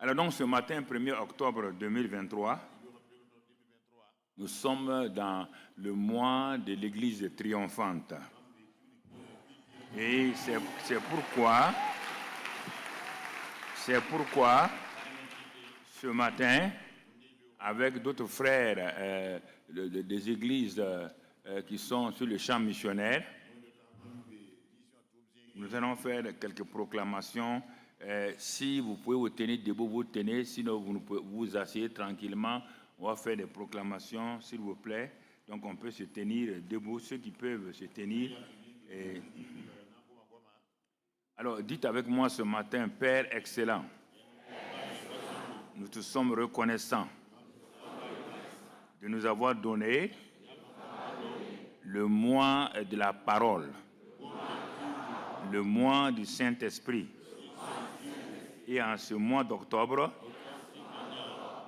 Alors donc ce matin, 1er octobre 2023, nous sommes dans le mois de l'Église triomphante. Et c'est pourquoi ce matin, avec d'autres frères des églises qui sont sur le champ missionnaire, nous allons faire quelques proclamations. Si vous pouvez vous tenir debout, vous tenez. Sinon, vous pouvez vous asseyez tranquillement. On va faire des proclamations, s'il vous plaît. Donc, on peut se tenir debout, ceux qui peuvent se tenir. Alors, dites avec moi ce matin, Père excellent, nous te sommes reconnaissants de nous avoir donné le mois de la parole, le mois du Saint-Esprit. Et en ce mois d'octobre,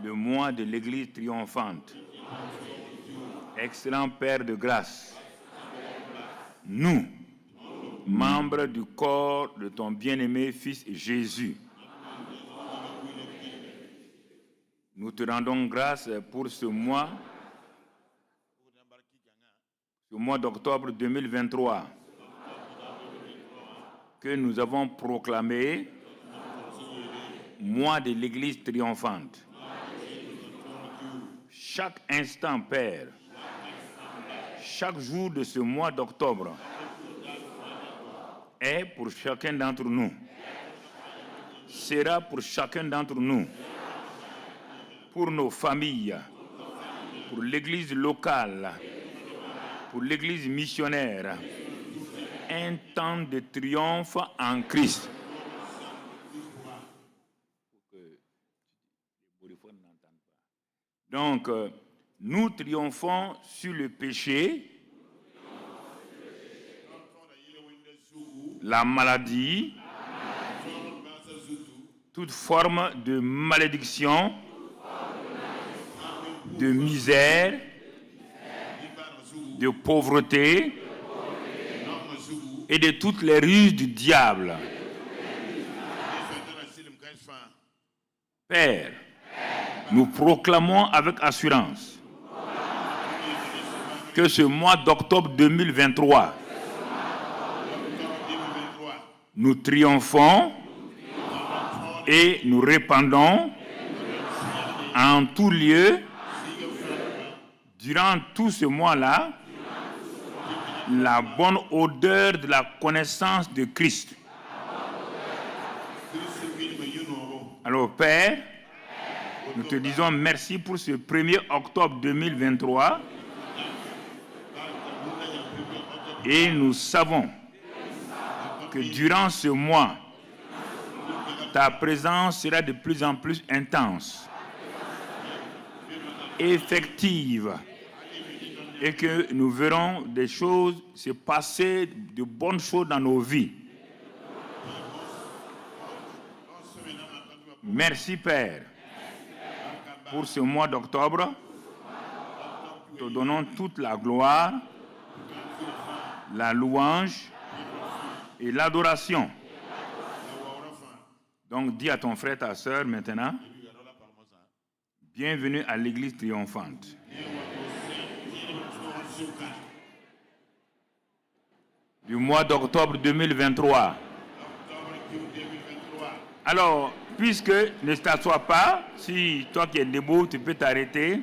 le mois de l'Église triomphante. Excellent Père de grâce, nous, membres du corps de ton bien-aimé Fils Jésus, nous te rendons grâce pour ce mois d'octobre 2023, que nous avons proclamé mois de l'Église triomphante. Chaque instant, Père, chaque jour de ce mois d'octobre est pour chacun d'entre nous, sera pour chacun d'entre nous, pour nos familles, pour l'Église locale, pour l'Église missionnaire, un temps de triomphe en Christ. Donc, nous triomphons sur le péché, la maladie, toute forme de malédiction, de misère, de pauvreté et de toutes les ruses du diable. Père, nous proclamons avec assurance que ce mois d'octobre 2023, nous triomphons et nous répandons en tout lieu, durant tout ce mois-là, la bonne odeur de la connaissance de Christ. Alors, Père, nous te disons merci pour ce 1er octobre 2023 et nous savons que durant ce mois, ta présence sera de plus en plus intense, effective, et que nous verrons des choses se passer, de bonnes choses dans nos vies. Merci Père pour ce mois d'octobre. Te donnons toute la gloire, la louange et l'adoration. Donc dis à ton frère, ta sœur maintenant, bienvenue à l'Église triomphante. Du mois d'octobre 2023. Alors, puisque ne t'assois pas, si toi qui es debout, tu peux t'arrêter.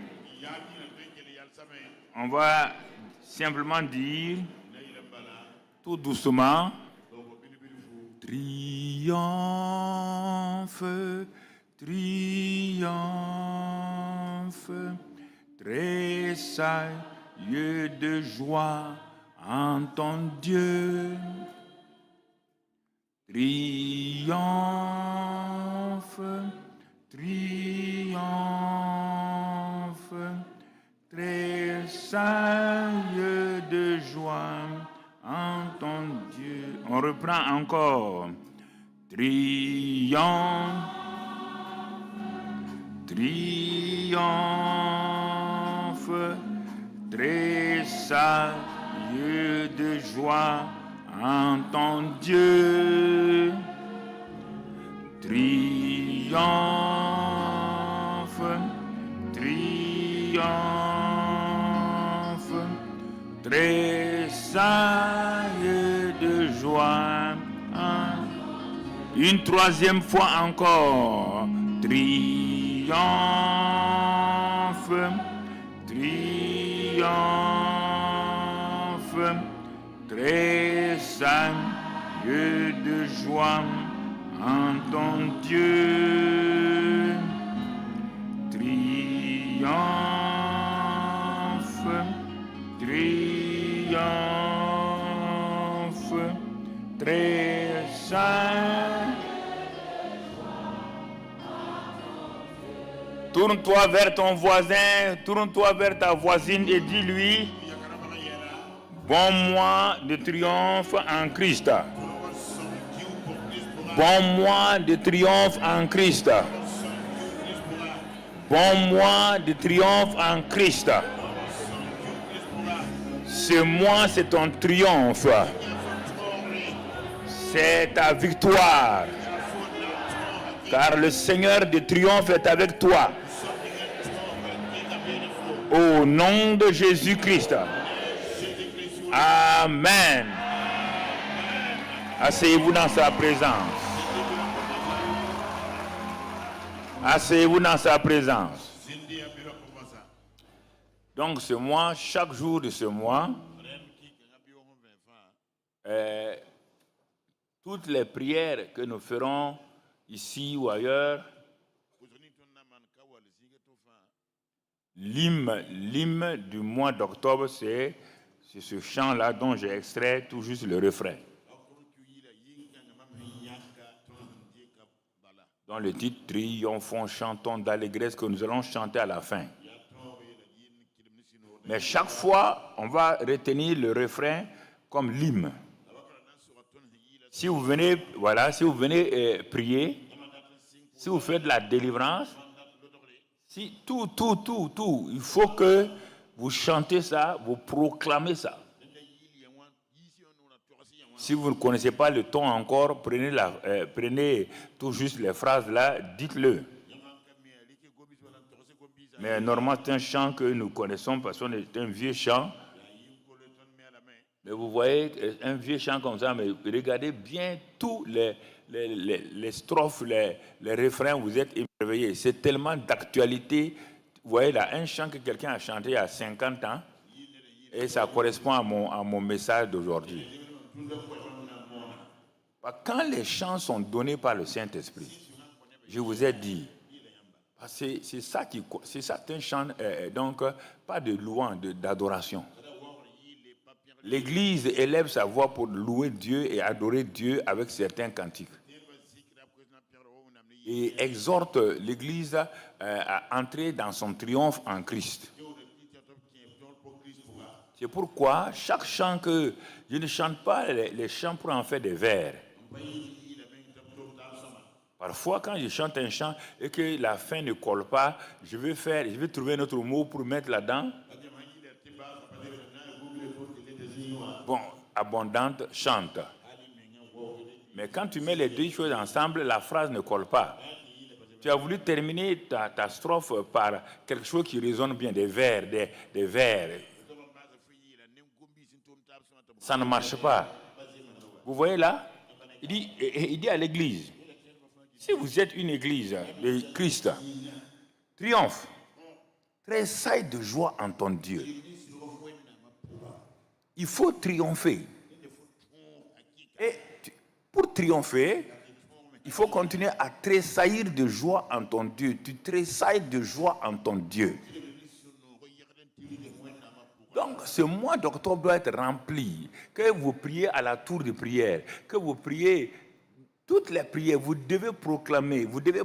On va simplement dire, tout doucement, triomphe, triomphe, tressaille de joie en ton Dieu. Triomphe, triomphe, tressaille de joie en ton Dieu. On reprend encore. Triomphe, triomphe, tressaille de joie en ton Dieu. Triomphe, tressaille de joie. Une troisième fois encore. Triomphe, triomphe, tressaille de joie en ton Dieu. Triomphe, triomphe, tressaille. Tourne-toi vers ton voisin, tourne-toi vers ta voisine et dis-lui: bon mois de triomphe en Christ. Bon mois de triomphe en Christ. Bon mois de triomphe en Christ. Ce mois, c'est ton triomphe. C'est ta victoire. Car le Seigneur de triomphe est avec toi. Au nom de Jésus-Christ. Amen. Asseyez-vous dans sa présence. Asseyez-vous dans sa présence. Donc ce mois, chaque jour de ce mois, toutes les prières que nous ferons ici ou ailleurs, l'hymne du mois d'octobre, c'est ce chant-là dont j'ai extrait tout juste le refrain. Dans le titre, triomphons, chantons d'allégresse, que nous allons chanter à la fin. Mais chaque fois, on va retenir le refrain comme l'hymne. Si vous venez, si vous venez prier, si vous faites la délivrance, si tout, il faut que vous chantez ça, vous proclamez ça. Si vous ne connaissez pas le ton encore, prenez tout juste les phrases là, dites-le. Mais normalement, c'est un chant que nous connaissons parce qu'on est un vieux chant. Mais vous voyez, un vieux chant comme ça, mais regardez bien tous les strophes, les refrains, vous êtes émerveillés. C'est tellement d'actualité. Vous voyez là, un chant que quelqu'un a chanté il y a 50 ans, et ça correspond à mon message d'aujourd'hui. Quand les chants sont donnés par le Saint-Esprit, je vous ai dit, c'est ça, c'est un chant, donc pas de louange, d'adoration. L'Église élève sa voix pour louer Dieu et adorer Dieu avec certains cantiques. Et exhorte l'Église à entrer dans son triomphe en Christ. C'est pourquoi chaque chant que je ne chante pas les chants pour en faire des vers. Parfois, quand je chante un chant et que la fin ne colle pas, je vais trouver un autre mot pour mettre là-dedans. Bon, abondante, chante. Mais quand tu mets les deux choses ensemble, la phrase ne colle pas. Tu as voulu terminer ta strophe par quelque chose qui résonne bien, des vers, des vers. Ça ne marche pas. Vous voyez là, il dit à l'église, si vous êtes une église de Christ, triomphe, tressaille de joie en ton Dieu. Il faut triompher. Et pour triompher, il faut continuer à tressaillir de joie en ton Dieu. Tu tressailles de joie en ton Dieu. Donc, ce mois d'octobre doit être rempli. Que vous priez à la tour de prière, que vous priez toutes les prières, vous devez proclamer, vous devez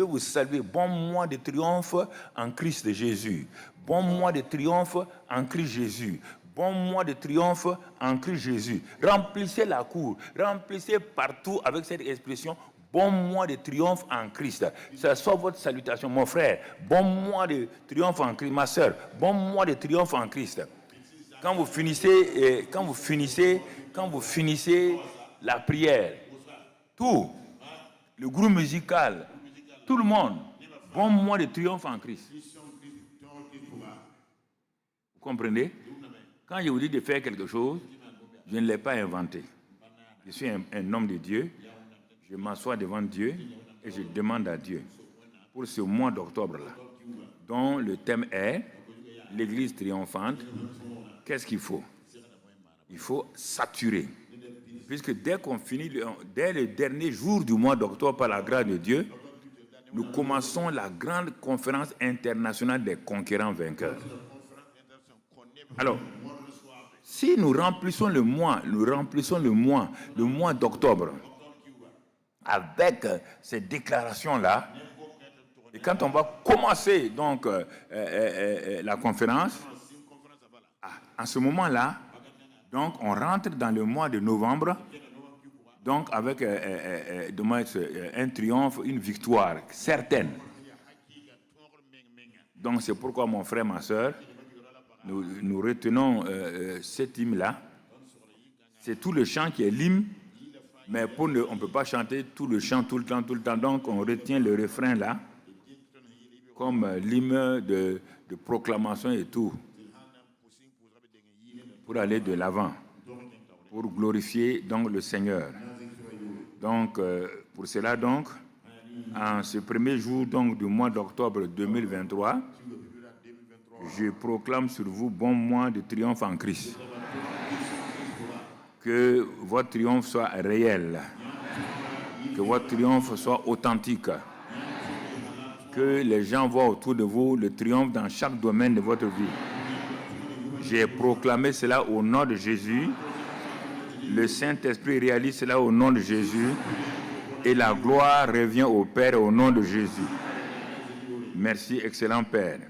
vous saluer. Bon mois de triomphe en Christ Jésus. Bon mois de triomphe en Christ Jésus. Bon mois de triomphe en Christ Jésus. Remplissez la cour, remplissez partout avec cette expression. Bon mois de triomphe en Christ. Ça soit votre salutation, mon frère. Bon mois de triomphe en Christ, ma soeur. Bon mois de triomphe en Christ. Quand vous finissez la prière, tout, le groupe musical, tout le monde, bon mois de triomphe en Christ. comprenez? Quand je vous dis de faire quelque chose, je ne l'ai pas inventé. Je suis un homme de Dieu. Je m'assois devant Dieu et je demande à Dieu pour ce mois d'octobre-là, dont le thème est l'Église triomphante. Qu'est-ce qu'il faut? Il faut saturer. Puisque dès qu'on finit, dès le dernier jour du mois d'octobre, par la grâce de Dieu, nous commençons la grande conférence internationale des conquérants vainqueurs. Alors, si nous remplissons le mois d'octobre avec ces déclarations-là, et quand on va commencer donc la conférence, en ce moment-là, donc on rentre dans le mois de novembre, donc avec un triomphe, une victoire certaine. Donc c'est pourquoi mon frère, ma soeur, nous retenons cet hymne-là. C'est tout le chant qui est l'hymne, mais on ne peut pas chanter tout le chant tout le temps. Donc on retient le refrain là, comme l'hymne de proclamation et tout, pour aller de l'avant, pour glorifier donc le Seigneur. Donc pour cela donc, en ce premier jour donc du mois d'octobre 2023, je proclame sur vous bon mois de triomphe en Christ. Que votre triomphe soit réel, que votre triomphe soit authentique, que les gens voient autour de vous le triomphe dans chaque domaine de votre vie. J'ai proclamé cela au nom de Jésus. Le Saint-Esprit réalise cela au nom de Jésus. Et la gloire revient au Père au nom de Jésus. Merci, excellent Père.